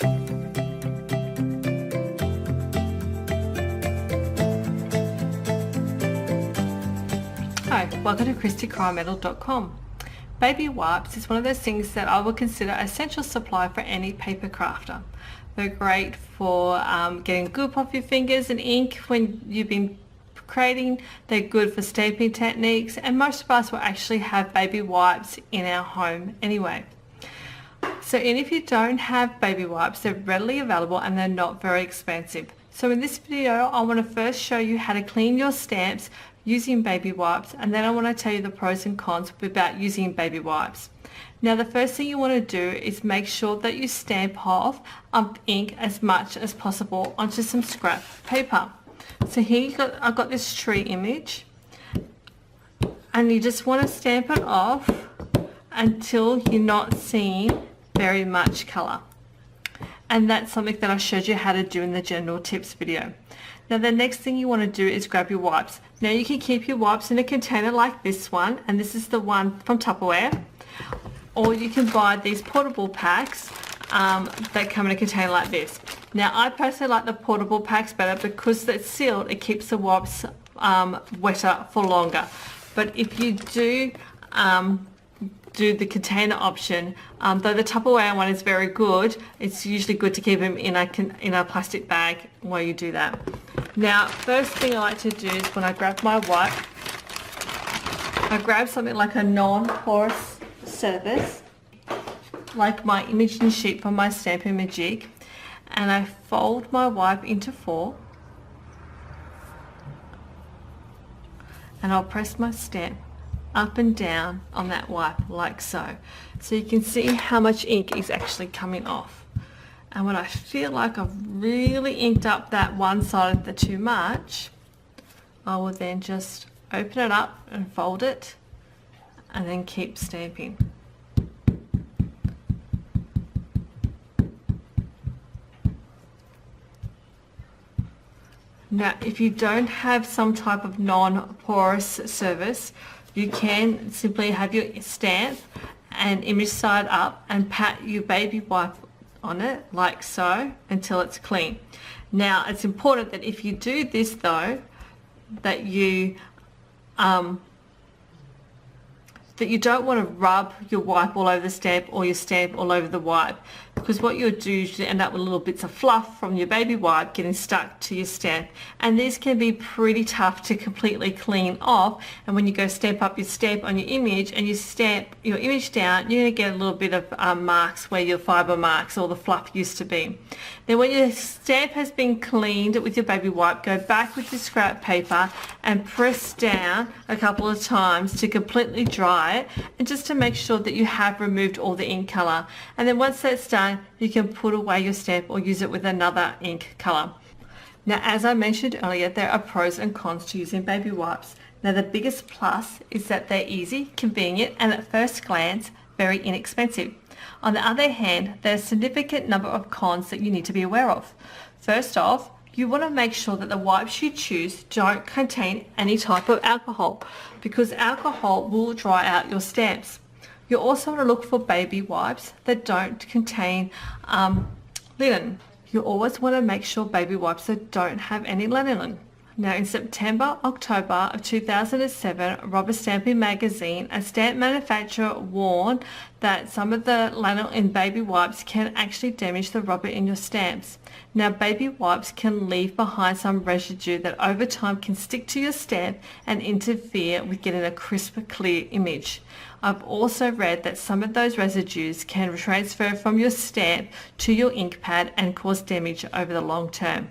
Hi, welcome to KristyCoromandel.com. Baby wipes is one of those things that I would consider an essential supply for any paper crafter. They're great for getting goop off your fingers and ink when you've been creating. They're good for stamping techniques, and most of us will actually have baby wipes in our home anyway. So, and if you don't have baby wipes, they're readily available and they're not very expensive. So in this video, I want to first show you how to clean your stamps using baby wipes, and then I want to tell you the pros and cons about using baby wipes. Now, the first thing you want to do is make sure that you stamp off ink as much as possible onto some scrap paper. So here I've got this tree image, and you just want to stamp it off until you're not seeing very much colour. And that's something that I showed you how to do in the general tips video. Now, the next thing you want to do is grab your wipes. Now, you can keep your wipes in a container like this one, and this is the one from Tupperware, or you can buy these portable packs that come in a container like this. Now, I personally like the portable packs better because it's sealed. It keeps the wipes wetter for longer. But if you do the container option, though the Tupperware one is very good, it's usually good to keep them in a plastic bag while you do that. Now, first thing I like to do is when I grab my wipe, I grab something like a non-porous surface, like my imaging sheet from my Stampin' Magic, and I fold my wipe into 4, and I'll press my stamp up and down on that wipe like so. So you can see how much ink is actually coming off. And when I feel like I've really inked up that one side of the too much, I will then just open it up and fold it and then keep stamping. Now, if you don't have some type of non-porous surface, you can simply have your stamp and image side up and pat your baby wipe on it like so until it's clean. Now, it's important that if you do this though, that you don't want to rub your wipe all over the stamp or your stamp all over the wipe, because what you'll do is you end up with little bits of fluff from your baby wipe getting stuck to your stamp, and these can be pretty tough to completely clean off. And when you go stamp up your stamp on your image and you stamp your image down, you're going to get a little bit of marks where your fibre marks or the fluff used to be. Then when your stamp has been cleaned with your baby wipe, go back with your scrap paper and press down a couple of times to completely dry it, and just to make sure that you have removed all the ink colour. And then once that's done, you can put away your stamp or use it with another ink colour. Now, as I mentioned earlier, there are pros and cons to using baby wipes. Now, the biggest plus is that they're easy, convenient, and at first glance, very inexpensive. On the other hand, there's a significant number of cons that you need to be aware of. First off, you want to make sure that the wipes you choose don't contain any type of alcohol, because alcohol will dry out your stamps. You also want to look for baby wipes that don't contain linen. You always want to make sure baby wipes that don't have any linen. Now, in September, October of 2007, Rubber Stamping Magazine, a stamp manufacturer, warned that some of the lanolin in baby wipes can actually damage the rubber in your stamps. Now, baby wipes can leave behind some residue that over time can stick to your stamp and interfere with getting a crisp, clear image. I've also read that some of those residues can transfer from your stamp to your ink pad and cause damage over the long term.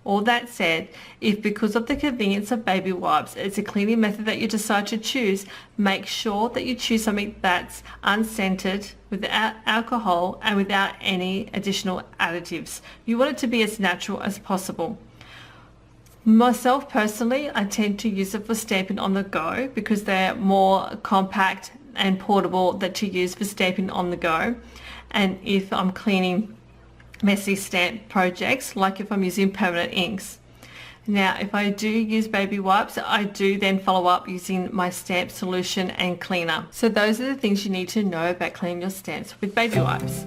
All that said, if because of the convenience of baby wipes, it's a cleaning method that you decide to choose, make sure that you choose something that's unscented, without alcohol, and without any additional additives. You want it to be as natural as possible. Myself personally, I tend to use it for stamping on the go because they're more compact and portable than to use for stamping on the go. And if I'm cleaning messy stamp projects, like if I'm using permanent inks. Now, if I do use baby wipes, I do then follow up using my stamp solution and cleaner. So those are the things you need to know about cleaning your stamps with baby wipes.